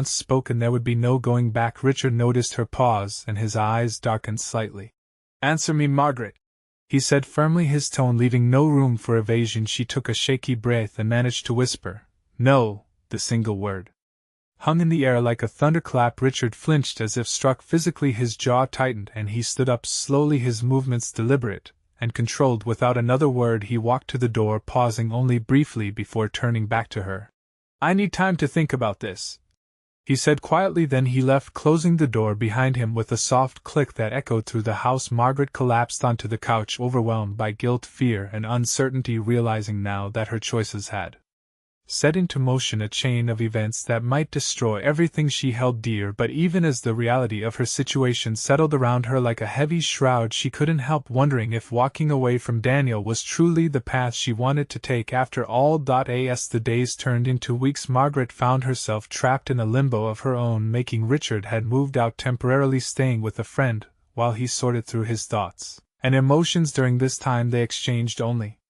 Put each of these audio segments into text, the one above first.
once spoken there would be no going back. Richard noticed her pause and his eyes darkened slightly. "Answer me, Margaret," he said firmly, his tone leaving no room for evasion. She took a shaky breath and managed to whisper, "No," the single word hung in the air like a thunderclap. Richard flinched as if struck physically, his jaw tightened and he stood up slowly, his movements deliberate and controlled. Without another word he walked to the door, pausing only briefly before turning back to her. "I need time to think about this," he said quietly. Then he left, closing the door behind him with a soft click that echoed through the house. Margaret collapsed onto the couch, overwhelmed by guilt, fear, and uncertainty, realizing now that her choices had set into motion a chain of events that might destroy everything she held dear. But even as the reality of her situation settled around her like a heavy shroud, she couldn't help wondering if walking away from Daniel was truly the path she wanted to take after all. As the days turned into weeks, Margaret found herself trapped in a limbo of her own making. Richard had moved out, temporarily staying with a friend, while he sorted through his thoughts and emotions. During this time they exchanged only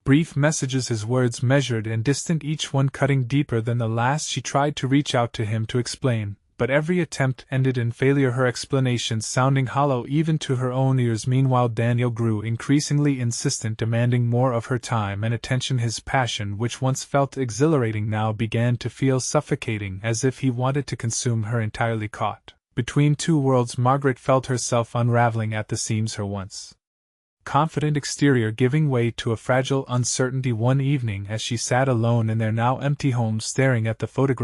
brief messages, his words measured and distant, each one cutting deeper than the last. She tried to reach out to him to explain, but every attempt ended in failure, her explanations sounding hollow even to her own ears. Meanwhile, Daniel grew increasingly insistent, demanding more of her time and attention. His passion, which once felt exhilarating, now began to feel suffocating, as if he wanted to consume her entirely. Caught between two worlds, Margaret felt herself unraveling at the seams, her once confident exterior giving way to a fragile uncertainty. One evening, as she sat alone in their now empty home, staring at the photograph